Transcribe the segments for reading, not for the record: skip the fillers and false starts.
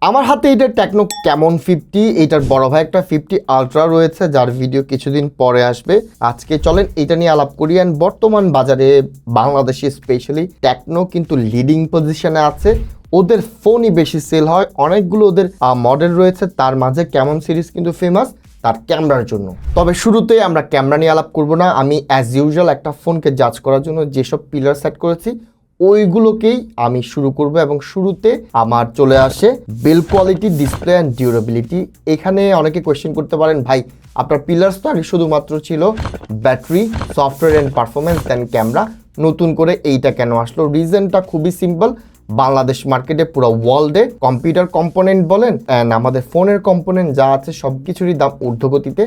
আমার হাতে এটা টেকনো ক্যামন 50, এটার বড় ভাই একটা 50 আলট্রা রয়েছে, যার ভিডিও কিছুদিন পরে আসবে। আজকে চলেন এটা নিয়ে আলাপ করি। অ্যান্ড বর্তমান বাজারে বাংলাদেশে স্পেশালি টেকনো কিন্তু লিডিং পজিশনে আছে, ওদের ফোনই বেশি সেল হয়, অনেকগুলো ওদের মডেল রয়েছে, তার মাঝে ক্যামন সিরিজ কিন্তু ফেমাস তার ক্যামেরার জন্য। তবে শুরুতে আমরা ক্যামেরা নিয়ে আলাপ করব না, আমি অ্যাজ ইউজুয়াল একটা ফোনকে জাজ করার জন্য যেসব পিলার সেট করেছি ওইগুলোকেই আমি শুরু করব। এবং শুরুতে আমার চলে আসে build quality, display and durability. এখানে অনেকে কোয়েশ্চেন করতে পারেন, ভাই আপনার পিলার্স তো আগে শুধুমাত্র ছিল battery, software and performance, then camera, নতুন করে এইটা কেন আসলো? রিজনটা খুবই সিম্পল। বাংলাদেশ মার্কেটে পুরো ওয়ার্ল্ডে কম্পিউটার কম্পোনেন্ট বলেন অ্যান্ড আমাদের ফোনের কম্পোনেন্ট যা আছে সব কিছুরই দাম ঊর্ধ্বগতিতে,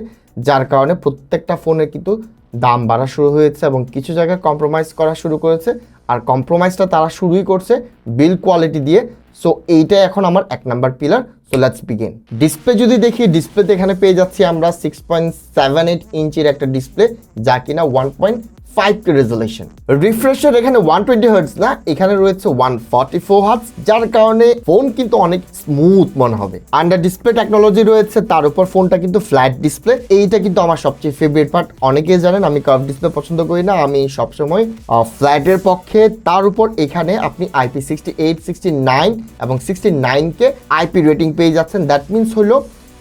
যার কারণে প্রত্যেকটা ফোনের কিন্তু দাম বাড়া শুরু হয়েছে এবং কিছু জায়গায় কম্প্রোমাইজ করা শুরু করেছে। আর কম্প্রোমাইজটা তারা শুরুই করছে বিল্ড কোয়ালিটি দিয়ে। সো এইটাই এখন আমার 1 number pillar. So let's begin. Display যদি দেখি, ডিসপ্লেতে এখানে পেয়ে যাচ্ছি আমরা 6.78 ইঞ্চির একটা ডিসপ্লে, যা কিনা 1.5K রেজোলিউশন। রিফ্রেশ রেট এখানে 120 হার্টজ না, এখানে রয়েছে 144 হার্টজ, যার কারণে ফোন কিন্তু অনেক স্মুথ মনে হবে। আন্ডার ডিসপ্লে টেকনোলজি রয়েছে, তার উপর ফোনটা কিন্তু ফ্ল্যাট ডিসপ্লে। এইটা কিন্তু আমার সবচেয়ে ফেভারিট পার্ট। অনেকেই জানেন আমি কার্ভ ডিসপ্লে পছন্দ করি না, আমি সবসময় ফ্ল্যাটের পক্ষে। তার উপর এখানে আপনি IP68, 69 এবং 69K IP রেটিং পেয়ে যাচ্ছেন। দ্যাট মিনস হলো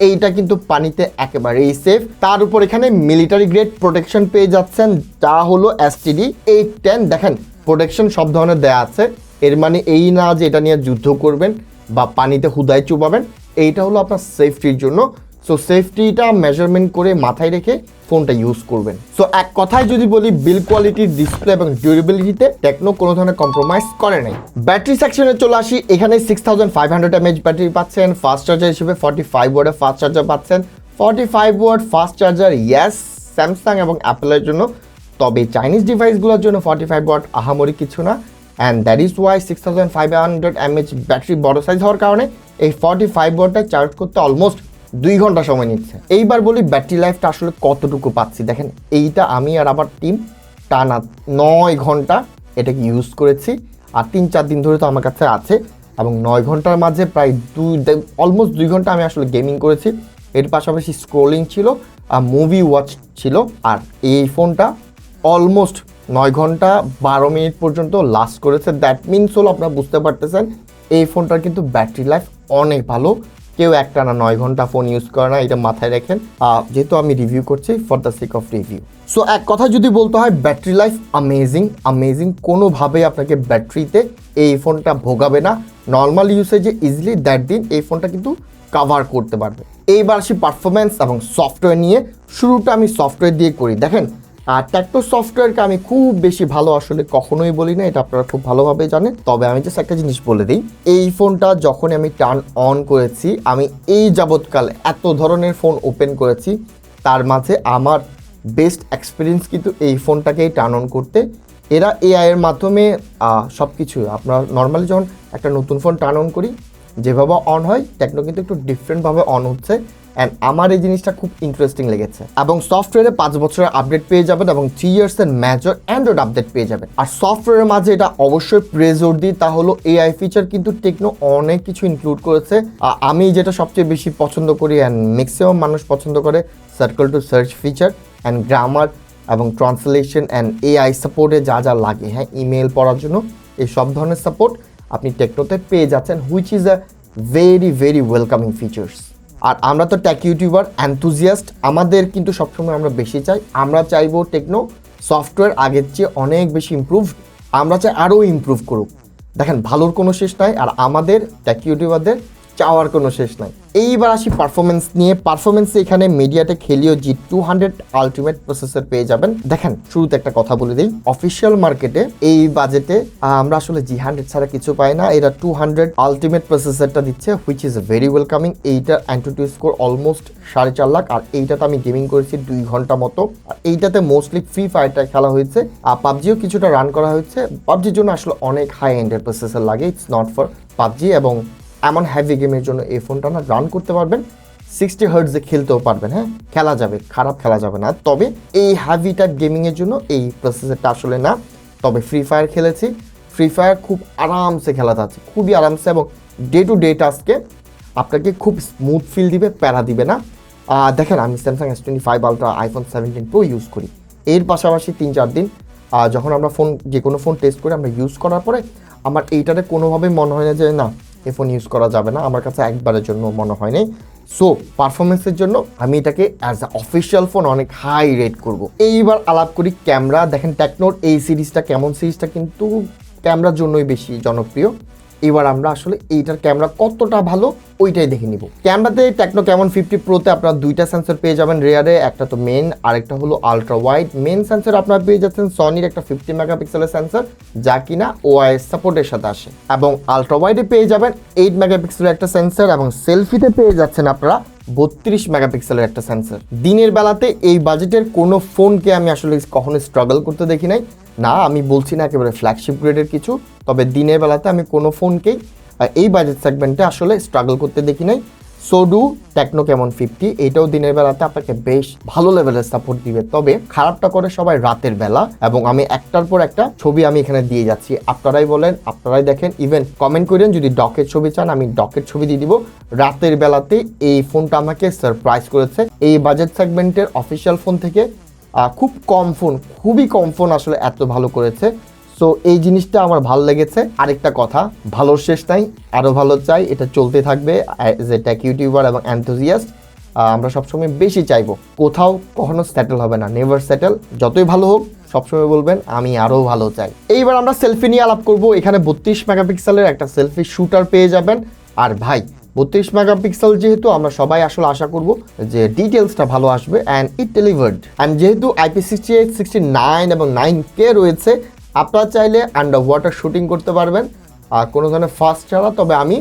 এইটা কিন্তু পানিতে একেবারেই সেফ। তার উপর এখানে মিলিটারি গ্রেড প্রোটেকশন পেয়ে যাচ্ছেন, যা হলো STD 810। দেখেন প্রোটেকশন সব ধরনের দেয়া আছে, এর মানে এই না যে এটা নিয়ে যুদ্ধ করবেন বা পানিতে হুদায় চুবাবেন, এইটা হলো আপনার সেফটির জন্য। সো সেফটিটা মেজারমেন্ট করে মাথায় রেখে ফোনটা ইউজ করবেন। সো এক কথায় যদি বলি, বিল্ড কোয়ালিটি, ডিসপ্লে এবং ডিউরেবিলিটিতে টেকনো কোনো ধরনের কম্প্রোমাইজ করে নাই। ব্যাটারি সেকশনে চলে আসি, এখানে 6500 mAh ব্যাটারি পাচ্ছেন। ফাস্ট চার্জার হিসেবে 45 ওয়াটের ফাস্ট চার্জার পাচ্ছেন। 45 watt fast charger yes Samsung এবং অ্যাপেলের জন্য, তবে চাইনিজ ডিভাইসগুলোর জন্য 45 ওয়াট আহামরি কিছু না। And that is Y 6500 mAh battery বড় সাইজ হওয়ার কারণে এই 45 ওয়াটটা চার্জ করতে অলমোস্ট 2 ঘন্টা সময় নিচ্ছে। এইবার বলি ব্যাটারি লাইফটা আসলে কতটুকু পাচ্ছি। দেখেন এইটা আমি আর আমার টিম টানা 9 ঘন্টা এটাকে ইউজ করেছি, আর 3-4 দিন ধরে তো আমার কাছে আছে। এবং 9 ঘন্টার মাঝে প্রায় অলমোস্ট 2 ঘন্টা আমি আসলে গেমিং করেছি, এর পাশাপাশি স্ক্রোলিং ছিল, মুভি ওয়াচ ছিল। আর এই ফোনটা অলমোস্ট 9 ঘন্টা 12 মিনিট পর্যন্ত লাস্ট করেছে। দ্যাট মিনস হলো আপনারা বুঝতে পারতেছেন এই ফোনটার কিন্তু ব্যাটারি লাইফ অনেক ভালো। কেউ একটা না 9 ঘন্টা ফোন ইউজ করে না, এটা মাথায় রাখেন, যেহেতু আমি রিভিউ করছি for the sake of review. So এক কথা যদি বলতে হয়, ব্যাটারি লাইফ অ্যামেজিং। কোনোভাবেই আপনাকে ব্যাটারিতে এই ফোনটা ভোগাবে না। নর্মাল ইউসেজে ইজিলি দ্যাট দিন এই ফোনটা কিন্তু কাভার করতে পারবে। এইবার আসি পারফরমেন্স এবং সফটওয়্যার নিয়ে। শুরুটা আমি সফটওয়্যার দিয়ে করি। দেখেন টেকনো সফটওয়্যারকে আমি খুব বেশি ভালো আসলে কখনোই বলি না, এটা আপনারা খুব ভালোভাবে জানেন। তবে আমি জাস্ট একটা জিনিস বলে দিই, এই ফোনটা যখন আমি টার্ন অন করেছি, আমি এই যাবৎকাল এত ধরনের ফোন ওপেন করেছি, তার মাঝে আমার বেস্ট এক্সপিরিয়েন্স কিন্তু এই ফোনটাকেই টার্ন অন করতে। এরা AI এর মাধ্যমে সব কিছু, আপনারা নর্মালি যখন একটা নতুন ফোন টার্ন অন করি যেভাবে অন হয়, টেকনো কিন্তু একটু ডিফারেন্টভাবে অন হচ্ছে। অ্যান্ড আমার এই জিনিসটা খুব ইন্টারেস্টিং লেগেছে। এবং সফটওয়্যারে 5 বছরের আপডেট পেয়ে যাবেন এবং 3 ইয়ার্সের মেজর অ্যান্ড্রয়েড আপডেট পেয়ে যাবেন। আর সফটওয়্যারের মাঝে এটা অবশ্যই প্রেজোর দিই, তা হলো AI ফিচার কিন্তু টেকনো অনেক কিছু ইনক্লুড করেছে। আমি যেটা সবচেয়ে বেশি পছন্দ করি অ্যান্ড ম্যাক্সিমাম মানুষ পছন্দ করে, circle to search feature and grammar এবং ট্রান্সলেশন অ্যান্ড AI সাপোর্টে যা যা লাগে, হ্যাঁ ইমেল পড়ার জন্য এই সব ধরনের সাপোর্ট আপনি টেকনোতে পেয়ে যাচ্ছেন, which is a very welcoming features. আর আমরা তো টেক ইউটিউবার এনথুজিয়াস্ট, আমাদের কিন্তু সবসময় আমরা বেশি চাই, আমরা চাইবো টেকনো সফটওয়্যার আগের চেয়ে অনেক বেশি ইমপ্রুভ, আমরা চাই আরও ইমপ্রুভ করুক। দেখেন ভালোর কোনো শেষ নাই, আর আমাদের টেক ইউটিউবারদের চাওয়ার কোনো শেষ নাই। এইবার আসি পারফরমেন্স নিয়ে। পারফরমেন্সে এখানে MediaTek Helio G200 ultimate processor পেয়ে যাবেন। দেখেন শুরুতে একটা কথা বলে দিই, অফিসিয়াল মার্কেটে এই বাজেটে আমরা আসলে G100 ছাড়া কিছু পাই না, এরা 200 আলটিমেট প্রসেসরটা দিচ্ছে, হুইচ ইজ ভেরি ওয়েলকামিং। এইটার অ্যান্টুটু স্কোর অলমোস্ট 4.5 লাখ, আর এইটাতে আমি গেমিং করেছি 2 ঘন্টা মতো। আর এইটাতে মোস্টলি ফ্রি ফায়ারটা খেলা হয়েছে, আর পাবজিও কিছুটা রান করা হয়েছে। পাবজির জন্য আসলে অনেক হাই এন্ডের প্রসেসর লাগে, ইটস নট ফর পাবজি। এবং এমন হ্যাভি গেমের জন্য এই ফোনটা না রান করতে পারবেন, 60 হার্টজে খেলতেও পারবেন, হ্যাঁ খেলা যাবে, খারাপ খেলা যাবে না। তবে এই হ্যাভি টাইপ গেমিংয়ের জন্য এই প্রসেসরটা আসলে না। তবে ফ্রি ফায়ার খেলেছি, ফ্রি ফায়ার খুব আরামসে খেলা যাচ্ছে, খুবই আরামসে, এবং ডে টু ডে টাস্কে আপনাকে খুব স্মুথ ফিল দিবে, প্যারা দিবে না। দেখেন আমি Samsung S25 ultra, iPhone 17 pro use করি। এর পাশাপাশি 3-4 দিন যখন আমরা যে কোনো ফোন টেস্ট করে আমরা ইউজ করার পরে আমার এইটাতে কোনোভাবেই মনে হয় না যে না এই ফোন ইউজ করা যাবে না, আমার কাছে একবারের জন্য মনে হয় নাই। সো পারফরমেন্সের জন্য আমি এটাকে অ্যাজ আ অফিসিয়াল ফোন অনেক হাই রেট করব। এইবার আলাপ করি ক্যামেরা। দেখেন টেকনোর এই সিরিজটা, কেমন সিরিজটা কিন্তু ক্যামেরার জন্যই বেশি জনপ্রিয়। এবার আমরা আসলে এইটার ক্যামেরা কতটা ভালো ওইটাই দেখে নিব। ক্যামেরাতে টেকনো ক্যামন 50 প্রোতে আপনারা দুইটা সেন্সর পেয়ে যাবেন রেয়ারে, একটা তো মেন, আরেকটা হলো আলট্রা ওয়াইড। মেন সেন্সর আপনারা পেয়ে যাচ্ছেন সনির একটা 50 মেগাপিক্সেলের সেন্সর, যা কিনা ওআইএস সাপোর্টের সাথে আসে, এবং আলট্রা ওয়াইডে পেয়ে যাবেন 8 মেগাপিক্সেলের একটা সেন্সর, এবং সেলফিতে পেয়ে যাচ্ছেন আপনারা 32 মেগাপিক্সেলের একটা সেন্সর। দিনের বেলাতে এই বাজেটের কোনো ফোনকে আমি আসলে কখনো স্ট্রাগল করতে দেখি নাই। না, আমি বলছি না একেবারে ফ্ল্যাগশিপ গ্রেডের কিছু, তবে দিনের বেলাতে আমি কোনো ফোনকেই এই বাজেট সেগমেন্টে আসলে স্ট্রাগল করতে দেখি নাই। সো ডু টেকনো ক্যামন 50, এইটাও দিনের বেলাতে আপনাকে বেশ ভালো লেভেলের সাপোর্ট দিবে, তবে খারাপটা করে সবাই রাতের বেলা। এবং আমি একটার পর একটা ছবি আমি এখানে দিয়ে যাচ্ছি, আপনারাই বলেন, আপনারাই দেখেন, ইভেন কমেন্ট করেন যদি ডকের ছবি চান আমি ডকের ছবি দিয়ে দিব। রাতের বেলাতে এই ফোনটা আমাকে সারপ্রাইজ করেছে। এই বাজেট সেগমেন্টের অফিসিয়াল ফোন থেকে খুব কম ফোন, খুবই কম ফোন আসলে এত ভালো করেছে। সো এই জিনিসটা আমার ভালো লেগেছে। আরেকটা কথা, ভালোর শেষ নাই, আরও ভালো চাই, এটা চলতে থাকবে। এজ এ টেক ইউটিউবার এবং এনথুজিয়াস্ট আমরা সবসময় বেশি চাইবো, কোথাও কখনো সেটেল হবে না, নেভার সেটেল। যতই ভালো হোক সবসময় বলবেন আমি আরও ভালো চাই। এইবার আমরা সেলফি নিয়ে আলাপ করবো। এখানে 32 মেগাপিক্সেলের একটা সেলফি শুটার পেয়ে যাবেন। আর ভাই 32 মেগাপিক্সেল যেহেতু, আমরা সবাই আসলে আশা করব যে ডিটেলসটা ভালো আসবে, অ্যান্ড ইট ডেলিভার্ড। অ্যান্ড যেহেতু IP68, 69 এবং 9K রয়েছে, আপনারা চাইলে আন্ডার ওয়াটার শুটিং করতে পারবেন কোনো ধরনের ফাস্ট ছাড়া। তবে আমি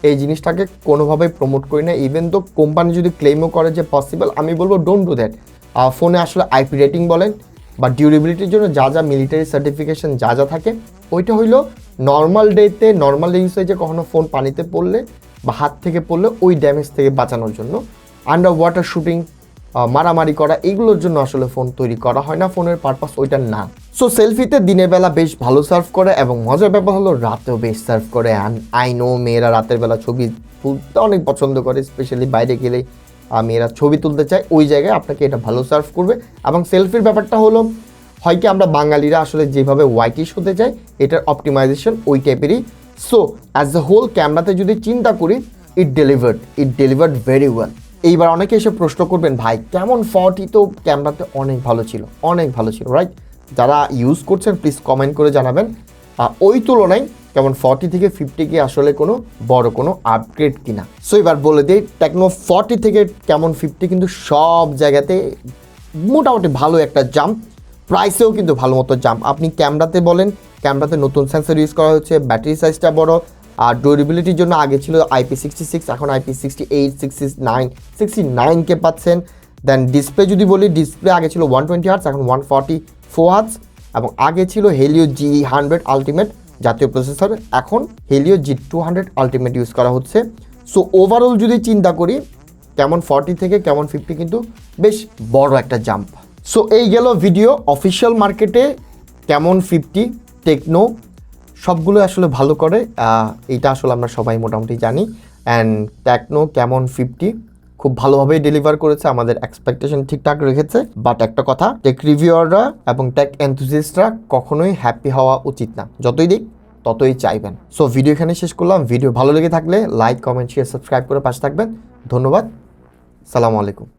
এই জিনিসটাকে কোনোভাবেই প্রমোট করি না, ইভেন তো কোম্পানি যদি ক্লেমও করে যে পসিবল, আমি বলবো ডোন্ট ডু দ্যাট। ফোনে আসলে IP রেটিং বলেন বা ডিউরেবিলিটির জন্য যা যা মিলিটারি সার্টিফিকেশন যা যা থাকে, ওইটা হইলো নর্মাল ডেতে, নর্মাল ইউসেজে কখনো ফোন পানিতে পড়লে বা হাত থেকে পড়লে ওই ড্যামেজ থেকে বাঁচানোর জন্য। আন্ডার ওয়াটার শুটিং, মারামারি করা, এইগুলোর জন্য আসলে ফোন তৈরি করা হয় না, ফোনের পারপাস ওইটা না। সো সেলফিতে দিনের বেলা বেশ ভালো সার্ভ করে, এবং মজার ব্যাপার হলো রাতেও বেশ সার্ভ করে। আই নো মেয়েরা রাতের বেলা ছবি তুলতে অনেক পছন্দ করে, স্পেশালি বাইরে গেলে মেয়েরা ছবি তুলতে চায়, ওই জায়গায় আপনাকে এটা ভালো সার্ভ করবে। এবং সেলফির ব্যাপারটা হলো হয় কি আমরা বাঙালিরা আসলে যেভাবে হোয়াইটিশ হতে চাই, এটার অপটিমাইজেশন ওই টাইপেরই। সো অ্যাজ এ হোল ক্যামেরাতে যদি চিন্তা করি, ইট ডেলিভার্ড ভেরি ওয়েল। এইবার অনেকে এসে প্রশ্ন করবেন, ভাই কেমন 40 তো ক্যামেরাতে অনেক ভালো ছিল, রাইট? যারা ইউজ করছেন প্লিজ কমেন্ট করে জানাবেন ওই তুলনায় কেমন 40 থেকে 50 কি আসলে কোনো বড় কোনো আপগ্রেড কিনা। সো এবার বলে দিই, টেকনো 40 থেকে কেমন 50 কিন্তু সব জায়গাতে মোটামুটি ভালো একটা জাম্প, প্রাইসেও কিন্তু ভালো মতো জাম্প। আপনি ক্যামেরাতে বলেন, ক্যামেরাতে নতুন সেন্সর ইউজ করা হচ্ছে, ব্যাটারি সাইজটা বড়, আর ডিউরেবিলিটির জন্য আগে ছিল IP66, এখন IP68, 69K পাচ্ছেন। দেন ডিসপ্লে যদি বলি, ডিসপ্লে আগে ছিল 120 হার্টস, এখন 144 হার্টস, এবং আগে ছিল হেলিও G100 আলটিমেট জাতীয় প্রসেসর, এখন হেলিও G200 আলটিমেট ইউজ করা হচ্ছে। সো ওভারঅল যদি চিন্তা করি, কেমন 40 থেকে কেমন 50 কিন্তু বেশ বড় একটা জাম্প। সো এই গেল ভিডিও। অফিসিয়াল মার্কেটে কেমন 50 টেকনো সবগুলো আসলে ভালো করে, এইটা আসলে আমরা সবাই মোটামুটি জানি। অ্যান্ড টেকনো কেমন 50 খুব ভালোভাবেই ডেলিভার করেছে, আমাদের এক্সপেকটেশন ঠিকঠাক রেখেছে। বাট একটা কথা, টেক রিভিউয়াররা এবং টেক এনথুজিস্টরা কখনোই হ্যাপি হওয়া উচিত না, যতই দিক ততই চাইবেন। সো ভিডিও এখানে শেষ করলাম। ভিডিও ভালো লেগে থাকলে লাইক, কমেন্ট, শেয়ার, সাবস্ক্রাইব করে পাশে থাকবেন। ধন্যবাদ, সালামু আলাইকুম।